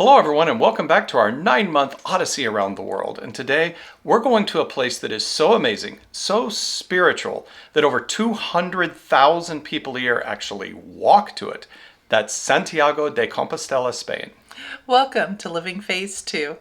Hello, everyone, and welcome back to our 9-month odyssey around the world. And today we're going to a place that is so amazing, so spiritual, that over 200,000 people a year actually walk to it. That's Santiago de Compostela, Spain. Welcome to Living Phase 2.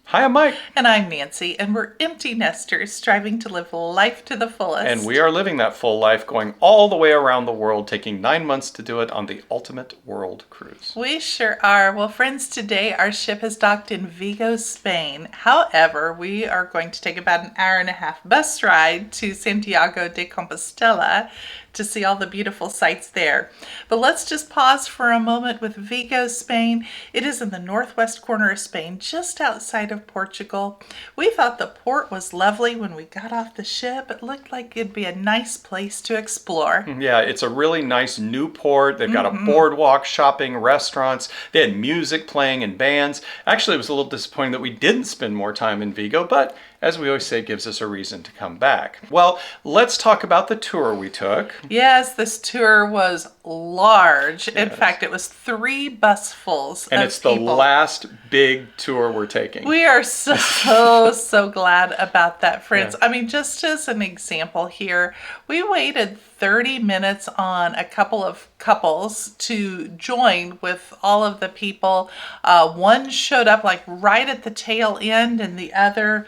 Hi, I'm Mike. And I'm Nancy, and we're empty nesters striving to live life to the fullest. And we are living that full life, going all the way around the world, taking 9 months to do it on the Ultimate World Cruise. We sure are. Well, friends, today our ship has docked in Vigo, Spain. However, we are going to take about an hour and a half bus ride to Santiago de Compostela to see all the beautiful sights there. But let's just pause for a moment with Vigo, Spain. It is in the northwest corner of Spain, just outside of Portugal. We thought the port was lovely when we got off the ship. It looked like it'd be a nice place to explore. Yeah, it's a really nice new port. They've got a boardwalk, shopping, restaurants. They had music playing and bands. Actually, it was a little disappointing that we didn't spend more time in Vigo, but as we always say, it gives us a reason to come back. Well, let's talk about the tour we took. Yes, this tour was large. In fact, it was 3 busfuls And of it's the people. last big tour we're taking. We are so glad about that, friends. Yeah. I mean, just as an example here, we waited 30 minutes on a couple of couples to join with all of the people. One showed up like right at the tail end, and the other,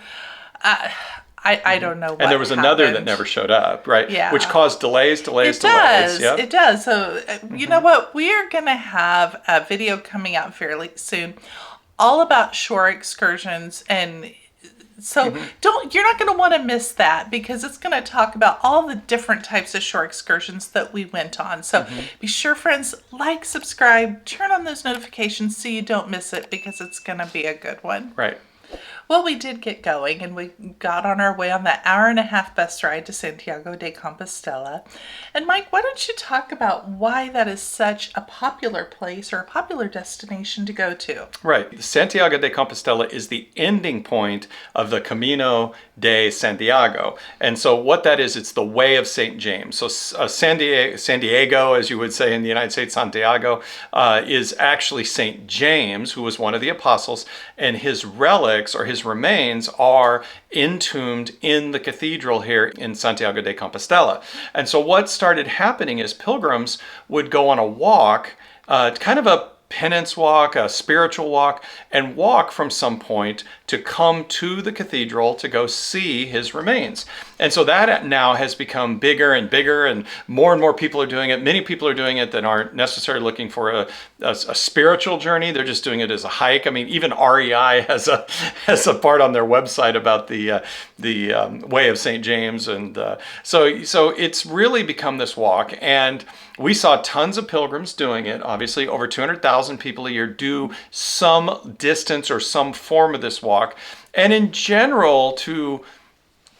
I don't know what And there was another that happened. never showed up, right? Yeah. Which caused delays. It does. Yep. It does. So, you know what? We are going to have a video coming out fairly soon all about shore excursions. And so you're not going to want to miss that, because it's going to talk about all the different types of shore excursions that we went on. So be sure, friends, like, subscribe, turn on those notifications so you don't miss it, because it's going to be a good one. Right. Well, we did get going, and we got on our way on that hour and a half bus ride to Santiago de Compostela. And Mike, why don't you talk about why that is such a popular place or a popular destination to go to? Right. Santiago de Compostela is the ending point of the Camino de Santiago. And so what that is, it's the way of St. James. So San Diego, as you would say in the United States, Santiago, is actually St. James, who was one of the apostles, and his relics or his remains are entombed in the cathedral here in Santiago de Compostela. And so what started happening is pilgrims would go on a walk, kind of a penance walk, a spiritual walk, and walk from some point to come to the cathedral to go see his remains. And so that now has become bigger and bigger, and more people are doing it. Many people are doing it that aren't necessarily looking for a spiritual journey. They're just doing it as a hike. I mean, even REI has a part on their website about the way of St. James, and so it's really become this walk. And we saw tons of pilgrims doing it. Obviously, over 200,000 people a year do some distance or some form of this walk. And in general, to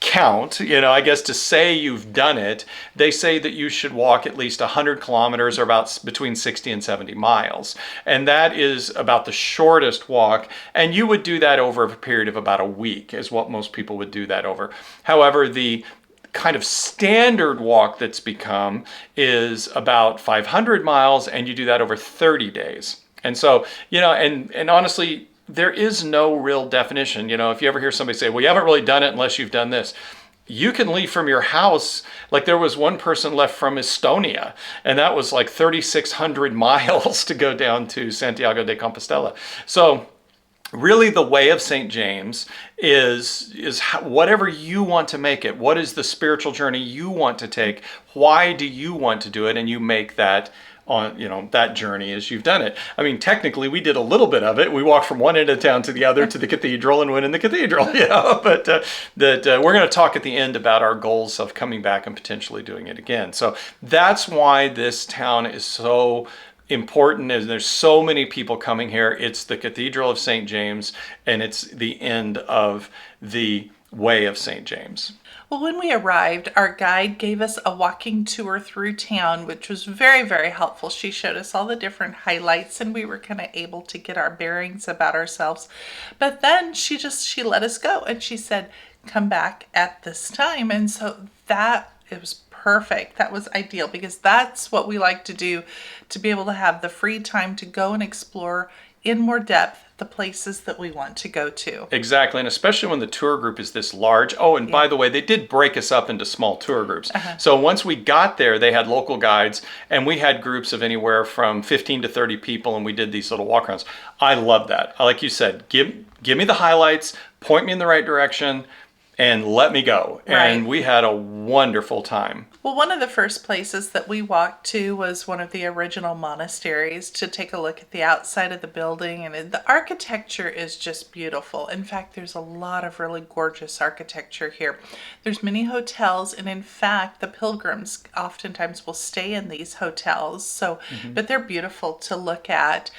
count, I guess to say you've done it, they say that you should walk at least 100 kilometers, or about between 60 and 70 miles. And that is about the shortest walk. And you would do that over a period of about a week, is what most people would do that over. However, the kind of standard walk that's become is about 500 miles, and you do that over 30 days. And so, and honestly, there is no real definition. If you ever hear somebody say, well, you haven't really done it unless you've done this. You can leave from your house. Like, there was one person left from Estonia, and that was like 3,600 miles to go down to Santiago de Compostela. So really, the way of St. James is whatever you want to make it. What is the spiritual journey you want to take? Why do you want to do it? And you make that on that journey as you've done it. I mean, technically, we did a little bit of it. We walked from one end of town to the other to the cathedral and went in the cathedral. But we're going to talk at the end about our goals of coming back and potentially doing it again. So that's why this town is so important, is there's so many people coming here. It's the Cathedral of St. James, and it's the end of the Way of St. James. Well, when we arrived, our guide gave us a walking tour through town, which was very, very helpful. She showed us all the different highlights, and we were kind of able to get our bearings about ourselves. But then she let us go, and she said, come back at this time. And so that it was perfect. That was ideal because that's what we like to do, to be able to have the free time to go and explore in more depth the places that we want to go to. Exactly, and especially when the tour group is this large. Oh, and by the way, they did break us up into small tour groups. So once we got there, they had local guides, and we had groups of anywhere from 15 to 30 people, and we did these little walkarounds. I love that. Like you said, give me the highlights, point me in the right direction, and let me go. Right. And we had a wonderful time. Well, one of the first places that we walked to was one of the original monasteries to take a look at the outside of the building. And the architecture is just beautiful. In fact, there's a lot of really gorgeous architecture here. There's many hotels, and in fact, the pilgrims oftentimes will stay in these hotels. So, but they're beautiful to look at.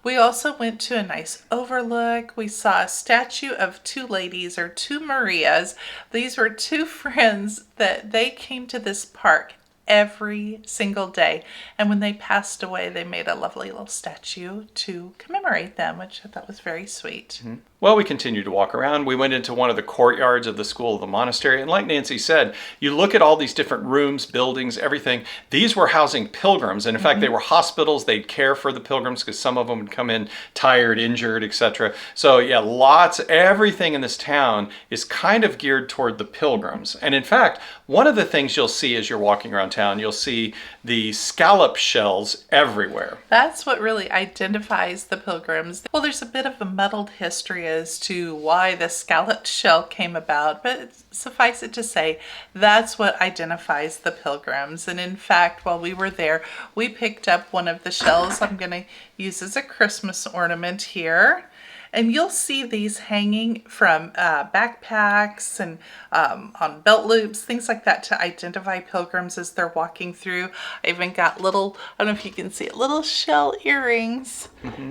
We also went to a nice overlook. We saw a statue of two ladies, or two Marias. These were two friends that they came to this park every single day. And when they passed away, they made a lovely little statue to commemorate them, which I thought was very sweet. Well, we continued to walk around. We went into one of the courtyards of the school of the monastery. And like Nancy said, you look at all these different rooms, buildings, everything. These were housing pilgrims. And in fact, they were hospitals. They'd care for the pilgrims because some of them would come in tired, injured, etc. So yeah, everything in this town is kind of geared toward the pilgrims. And in fact, one of the things you'll see as you're walking around town, you'll see the scallop shells everywhere. That's what really identifies the pilgrims. Well, there's a bit of a muddled history as to why the scalloped shell came about, but suffice it to say, that's what identifies the pilgrims. And in fact, while we were there, we picked up one of the shells I'm going to use as a Christmas ornament here. And you'll see these hanging from backpacks and on belt loops, things like that, to identify pilgrims as they're walking through. I even got little, I don't know if you can see it, little shell earrings.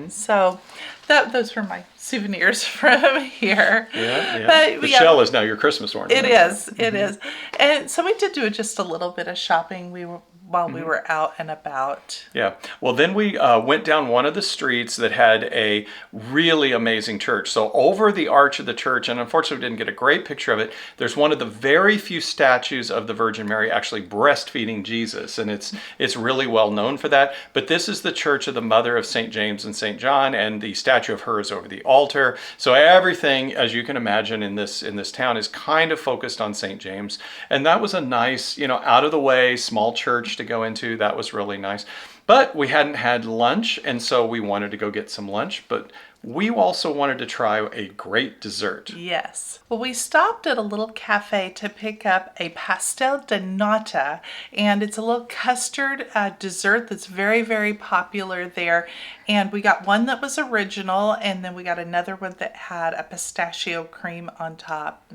So those were my souvenirs from here. Yeah. But, The shell is now your Christmas ornament. It is. It is. And so we did do just a little bit of shopping. While we were out and about. Yeah. Well, then we went down one of the streets that had a really amazing church. So over the arch of the church, and unfortunately we didn't get a great picture of it, there's one of the very few statues of the Virgin Mary actually breastfeeding Jesus. And it's really well known for that. But this is the Church of the Mother of St. James and St. John, and the statue of her is over the altar. So everything, as you can imagine, in this town is kind of focused on St. James. And that was a nice, out of the way, small church to go into. That was really nice. But we hadn't had lunch, and so we wanted to go get some lunch, but we also wanted to try a great dessert. Yes. Well, we stopped at a little cafe to pick up a pastel de nata, and it's a little custard dessert that's very, very popular there. And we got one that was original, and then we got another one that had a pistachio cream on top.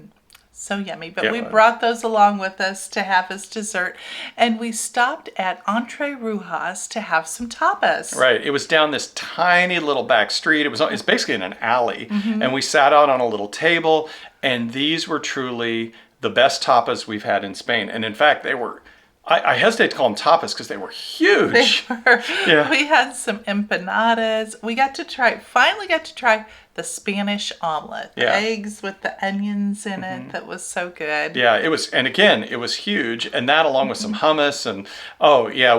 So yummy. But we brought those along with us to have as dessert. And we stopped at Entre Rujas to have some tapas. Right. It was down this tiny little back street. It's basically in an alley. And we sat out on a little table. And these were truly the best tapas we've had in Spain. And in fact, they were... I hesitate to call them tapas because they were huge. They were. Yeah. We had some empanadas. We finally got to try the Spanish omelet. The eggs with the onions in it. That was so good. Yeah, it was, and again, it was huge. And that along with some hummus and,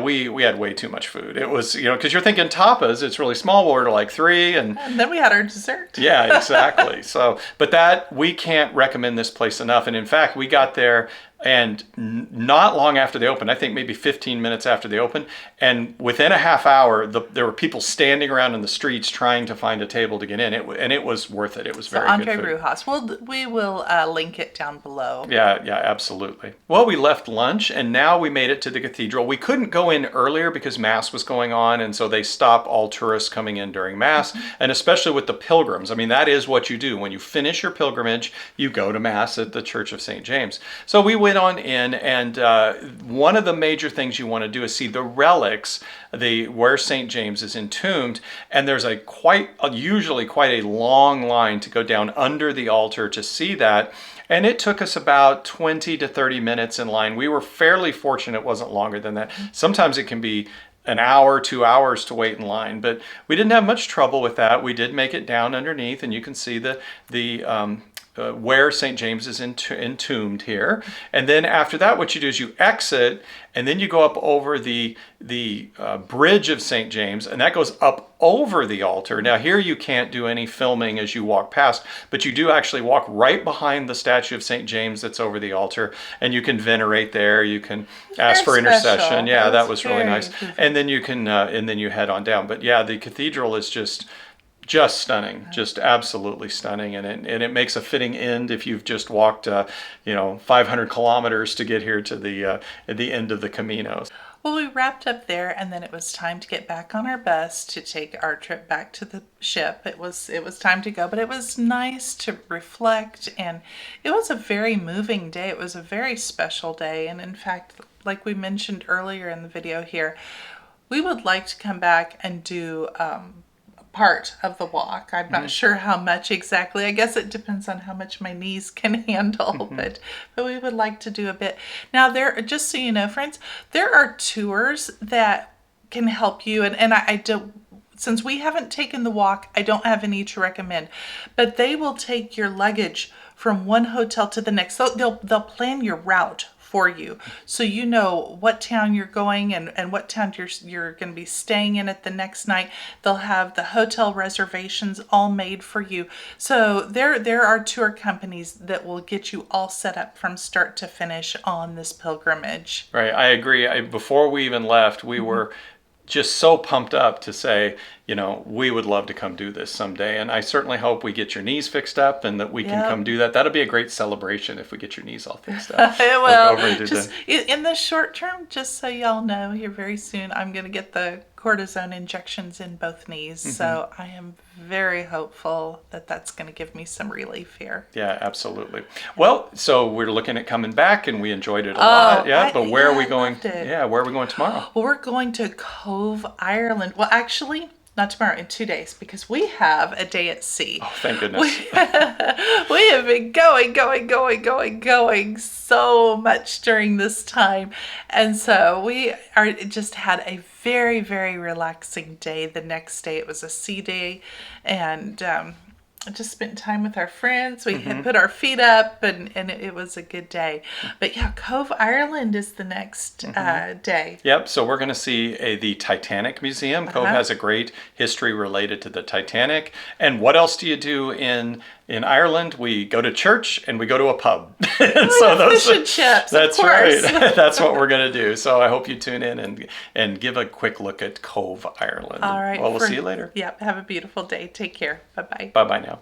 we had way too much food. It was, because you're thinking tapas, it's really small. We'll order like 3 and then we had our dessert. Yeah, exactly. So, but we can't recommend this place enough. And in fact, we got there and not long after they opened, I think maybe 15 minutes after they opened, and within a half hour, there were people standing around in the streets trying to find a table to get in. And it was worth it. It was very good food. Entre Rujas. We will link it down below. Yeah, absolutely. Well, we left lunch, and now we made it to the cathedral. We couldn't go in earlier because Mass was going on, and so they stop all tourists coming in during Mass, and especially with the pilgrims. I mean, that is what you do. When you finish your pilgrimage, you go to Mass at the Church of St. James. So we went on in, and one of the major things you want to do is see the relics, where St. James is entombed, and there's usually quite a long line to go down under the altar to see that. And it took us about 20 to 30 minutes in line. We were fairly fortunate it wasn't longer than that. Sometimes it can be an hour, 2 hours to wait in line, but we didn't have much trouble with that. We did make it down underneath, and you can see the where St. James is entombed here. And then after that, what you do is you exit, and then you go up over the bridge of St. James, and that goes up over the altar. Now here you can't do any filming as you walk past, but you do actually walk right behind the statue of St. James that's over the altar, and you can venerate there. You can ask for intercession. Yeah, that was really nice. And then you can and then you head on down. But yeah, the cathedral is just stunning, just absolutely stunning, and it makes a fitting end if you've just walked 500 kilometers to get here to the end of the Camino. Well, we wrapped up there, and then it was time to get back on our bus to take our trip back to the ship. It was time to go, but it was nice to reflect, and it was a very moving day. It was a very special day, and in fact, like we mentioned earlier in the video here, we would like to come back and do part of the walk. I'm not sure how much exactly. I guess it depends on how much my knees can handle, but we would like to do a bit. Now, just so you know, friends, there are tours that can help you, and I don't, since we haven't taken the walk, I don't have any to recommend, but they will take your luggage from one hotel to the next. So they'll plan your route for you, so you know what town you're going and what town you're going to be staying in at the next night. They'll have the hotel reservations all made for you. So there are tour companies that will get you all set up from start to finish on this pilgrimage. Right, I agree. Before we even left, we were just so pumped up to say, we would love to come do this someday. And I certainly hope we get your knees fixed up and that we can come do that. That'll be a great celebration if we get your knees all fixed up. Well, just in the short term, just so y'all know, here very soon, I'm going to get the cortisone injections in both knees. So I am very hopeful that that's going to give me some relief here. Yeah, absolutely. Well, so we're looking at coming back, and we enjoyed it a lot. Yeah, but where are we going? Yeah, where are we going tomorrow? Well, we're going to Cove, Ireland. Well, actually, not tomorrow, in 2 days, because we have a day at sea. Oh, thank goodness. We have been going so much during this time. And so we just had a very, very relaxing day. The next day, it was a sea day, and just spent time with our friends. We had put our feet up, and it was a good day. But yeah, Cove, Ireland is the next day. Yep, so we're going to see the Titanic Museum. Cove has a great history related to the Titanic. And what else do you do in Ireland? We go to church and we go to a pub. So those fish and chips. That's right. That's what we're going to do. So I hope you tune in and give a quick look at Cove, Ireland. All right. Well, we'll see you later. Yep. Have a beautiful day. Take care. Bye-bye. Bye-bye now.